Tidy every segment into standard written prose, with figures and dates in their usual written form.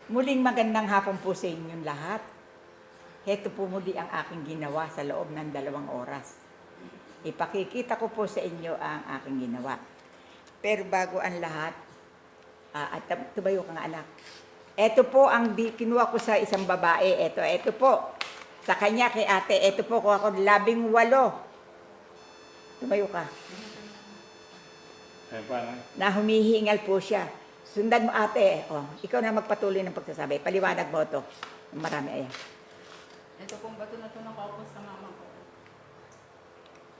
Muling magandang hapon po sa inyong lahat. Heto po muli ang aking ginawa sa loob ng 2 oras. Ipakikita ko po sa inyo ang aking ginawa. Pero bago ang lahat, at tumayo ka nga anak. Ito po ang kinuha ko sa isang babae. Ito po. Sa kanya kay ate, ito po ko ako 18. Tumayo ka. Na humihingal po siya. Sundan mo ate. Ikaw na magpatuloy ng pagsasabi. Paliwanag mo ito. Marami ayan. Ito pong bato na ito nakaupo sa mama ko.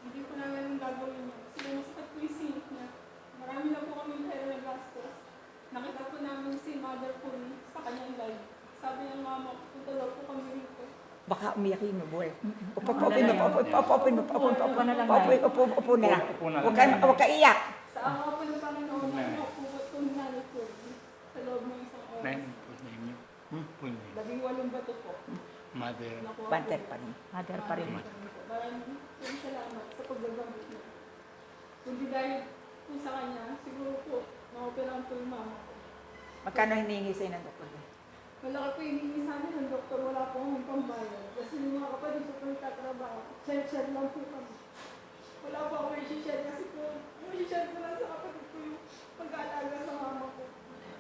Hindi ko namin gagawin yun. Kasi masakit po yung sinip niya. Marami na po kami pera na gastos. Nakita po namin si mother po sa kanyang live. Sabi ng mama, punta daw po kami rito. Baka umiyakin mo, boy. Upo na lang. Huwag ka iyak. Sa araw po ng Panginoon, nakapubot po ni nanay po sa loob ng isang oras. 18 bato po. Mother. Banter pa rin. Mother pa rin. Maraming salamat sa pagbagamit niya. Kundi dahil po sa kanya, siguro po, na-operahan po yung mama ko. Magkano hinihingi sa'yo ng doktor? Malaki po yung hiningi sa amin ng doktor, wala po akong pambayad. Kasi yung mga kapatid ko po nagtatrabaho, share-share lang po kami. Wala po ako i-share kasi po, yung i-share ko lang sa kapatid ko yung pag-aalaga sa mama ko.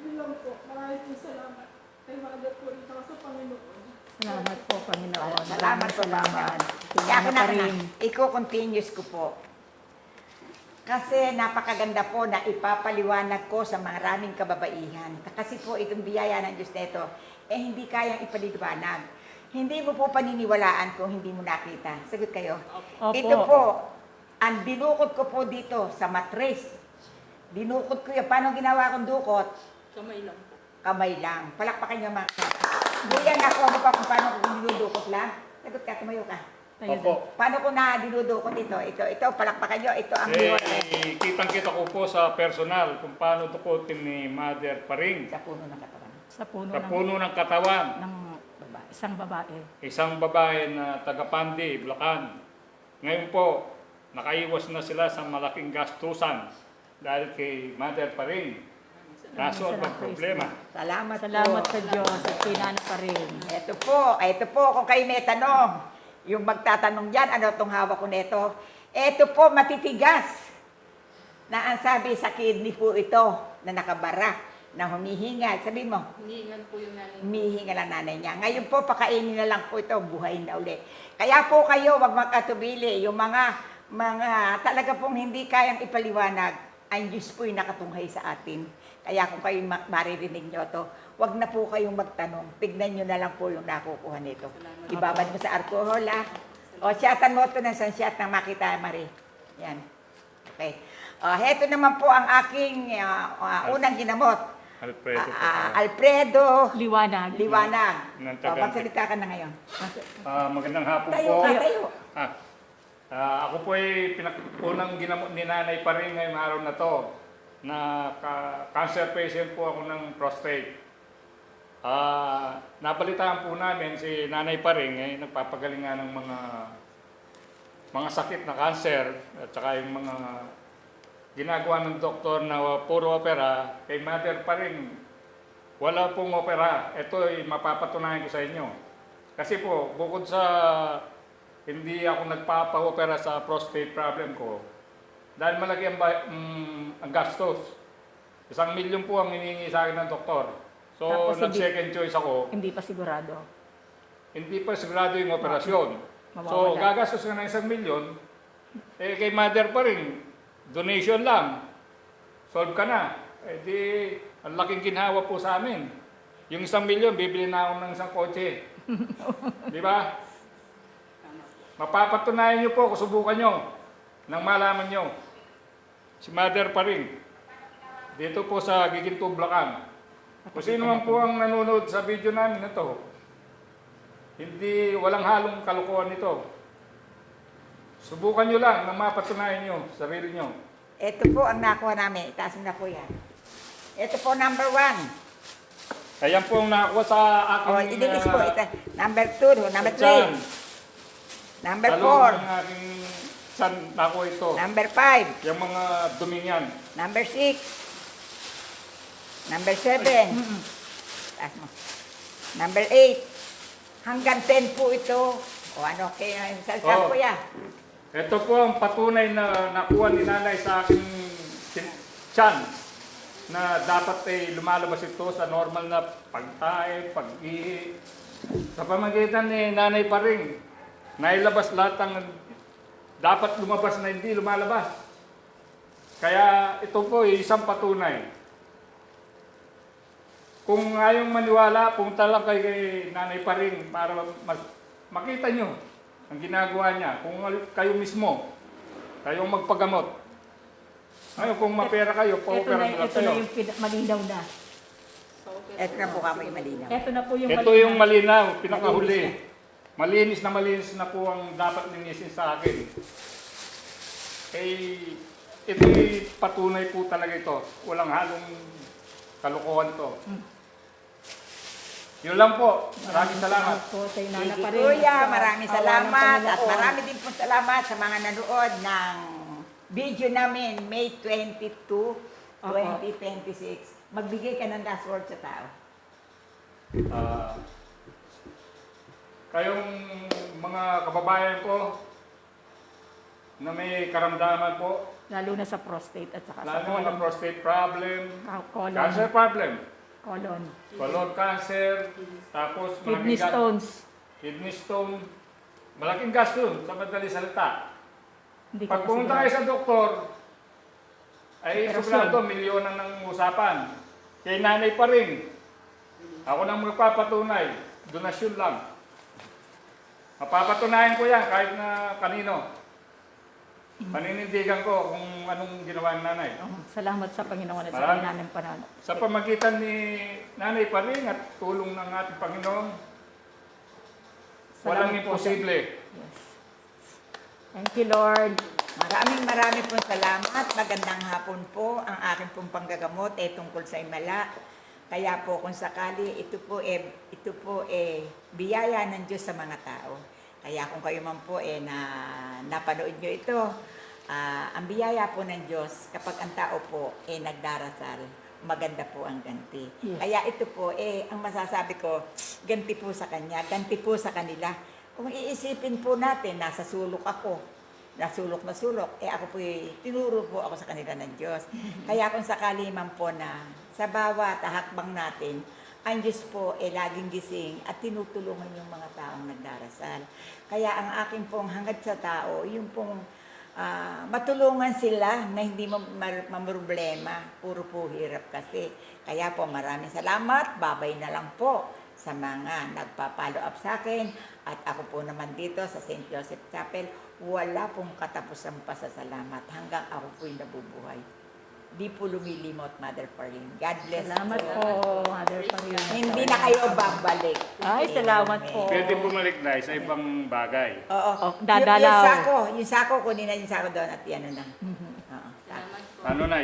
Yun lang po, maraming po salamat. Kay Mother po rin sa Panginoon. Salamat po, Panginoon. Salamat po, Mama. Kaya ako na i-continuous ko po. Kasi napakaganda po na ipapaliwanag ko sa maraming kababaihan. Kasi po itong biyaya ng Diyos nito, hindi kayang ipaliwanag. Hindi mo po paniniwalaan kung hindi mo nakita. Sagot kayo. Opo. Ito po, ang dinukot ko po dito sa matres. Dinukot ko yan. Paano ginawa kong dukot? Kamay lang po. Kamay lang. Palakpakan niyo mga Buyan ako ano pa kung paano ko dinudukot lang. Sagot ka, tumayo ka. Opo. Paano ko na dinudukot ito? Ito, palakpakan nyo. Ito ang Kitang-kita ko po sa personal kung paano dukutin ni Mother Paring sa puno ng katawan. Sa puno, sa puno ng katawan. ng Babae. isang babae. Isang babae na taga-Pandi, Bulacan. Ngayon po, nakaiwas na sila sa malaking gastusan dahil kay Mother Paring. Nasolve ang problema. Salamat Sa Diyos at pinana pa rin. Ito po, kung kayo may tanong, yung magtatanong dyan, ano itong hawak ko nito? Ito po, matitigas. Na ang sabi sa kidney po ito, na nakabara, na humihingal. Sabihin mo, Hinihingan po yung nanay. humihingal ang nanay niya. Ngayon po, pakainin na lang po ito, buhay na uli. Kaya po kayo, wag magkatubili. Yung mga talaga pong hindi kayang ipaliwanag, ang Diyos po'y nakatunghay sa atin. Kaya kung kayo maririnig nyo to, wag na po kayong magtanong. Tignan nyo na lang po yung nakukuha nito. Ibabad mo sa alcohol, O, siyatan mo ito ng sansyat na makita, Marie. Yan. Okay. Heto naman po ang aking unang ginamot. Alfredo Liwanag. Magsalita ka na ngayon. Magandang hapon Tayo po. ka, tayo. Ako po ay unang ginamot ni Nanay Paring ngayong araw na to na cancer patient po ako ng prostate. Nabalitaan po namin si Nanay Paring ay nagpapagaling nga ng mga sakit na cancer at saka yung mga ginagawa ng doktor na puro opera. Kay Mother Paring wala pong opera. Ito ay mapapatunayan ko sa inyo. Kasi po, bukod sa hindi ako nagpapa-opera sa prostate problem ko, dahil malaki ang gastos. 1 milyon po ang hinihingi sa akin ng doktor. So, Tapos nag-second choice ako. Hindi pa sigurado. Hindi pa sigurado yung operasyon. Mawawala. So, gagastos ka ng 1 milyon, kay Mother pa rin, donation lang. Solve ka na. Di, ang laking ginhawa po sa amin. Yung 1 milyon, bibili na ako ng isang kotse. Di ba? Mapapatunayan nyo po, subukan nyo, nang malaman nyo. Si Mother pa rin. Dito po sa Giginto, Bulacan. Kung sino man po ang nanonood sa video namin ito, walang halong kalokohan nito. Subukan nyo lang nang mapatunayan nyo, sarili nyo. Ito po ang nakuha namin. Itaas mo na po yan. Ito po number 1. Ayan po ang nakuha sa aking... Ilinis po. Ito, number 2, number 3. Number 4. Ang aking san nakuha ito. Number 5. Yung mga dumingan. Number 6. Number 7. Taas mo. Number 8. Hanggang 10 po ito. O ano, kaya salsa Oh. kuya. Ito po ang patunay na nakuha ni nanay sa aking tiyan na dapat ay lumalabas ito sa normal na pagtae, pag-ihi. Sa pamagitan ni Nanay Paring, nailabas lahat ang dapat lumabas na hindi lumalabas. Kaya ito po ay isang patunay. Kung ngayong maniwala, punta lang kay Nanay Paring para makita nyo ang ginagawa niya. Kung kayo mismo, kayong magpagamot. Ngayon, kung mapera kayo, pa-opera na lang ito na kayo. yung malinaw na. Ito na po kami malinaw. Ito na po yung Ito yung malinaw, pinakahuli. Malinis na po ang dapat linisin sa akin. Eh, ito'y patunay po talaga ito. Walang halong kalukuhan to. Yun lang po. Maraming salamat. po sa inana Sige pa rin. kuya, At sa maraming awa ng salamat. At Panginoon. marami din po salamat sa mga nanood ng video namin May 22, 2026. Magbigay ka ng last word sa tao. Kayong mga kababayan ko na may karamdaman po, Lalo na sa prostate at saka sa lalo na colon. prostate problem, Colon. cancer problem, Colon. colon cancer, tapos Kidney malaking stones. kidney stone, malaking gas yun, sa madali salita. Hindi ko Pag pumunta kayo sa doktor, ay Operasyon. suplado, milyonan ng usapan. Kay Nanay Paring, ako nang magpapatunay, donasyon lang. Mapapatunayan ko yan kahit na kanino. Paninindigan ko kung anong ginawa ng nanay. Salamat sa Panginoon at sa Maraming- inanang panahon. Sa pamagitan ni Nanay Paring at tulong ng ating Panginoon, walang Salamat po. imposible. Yes. Thank you, Lord. Maraming pong salamat. Magandang hapon po. Ang aking pong panggagamot ay tungkol sa Himala. Kaya po kung sakali, ito po biyaya ng Diyos sa mga tao. Kaya kung kayo man po napanood nyo ito, ang biyaya po ng Diyos kapag ang tao po nagdarasal, maganda po ang ganti. Yes. Kaya ito po ang masasabi ko, ganti po sa Kanya, ganti po sa kanila. Kung iisipin po natin, nasa sulok ako, nasulok na sulok, ako po tinuro po ako sa kanila ng Diyos. Kaya kung sakali man po na sa bawat hakbang natin, ang Diyos po laging gising at tinutulungan yung mga taong nagdarasal. Kaya ang akin pong hangad sa tao, yung pong matulungan sila na hindi mamroblema, puro po hirap kasi. Kaya po maraming salamat, babay na lang po sa mga nagpa-follow up sa akin. At ako po naman dito sa St. Joseph Chapel, wala pong katapusan pasasalamat hanggang ako po'y nabubuhay. Di po lumilimot, Mother Paring. God bless Salamat po, Mother Paring. Hindi na kayo babalik. Ay, salamat po. Pwede bumalik na sa ibang bagay. Oo. Oh, dadalaw. Yung sako, kunin na yung sako doon at yan na. Oo. Ano na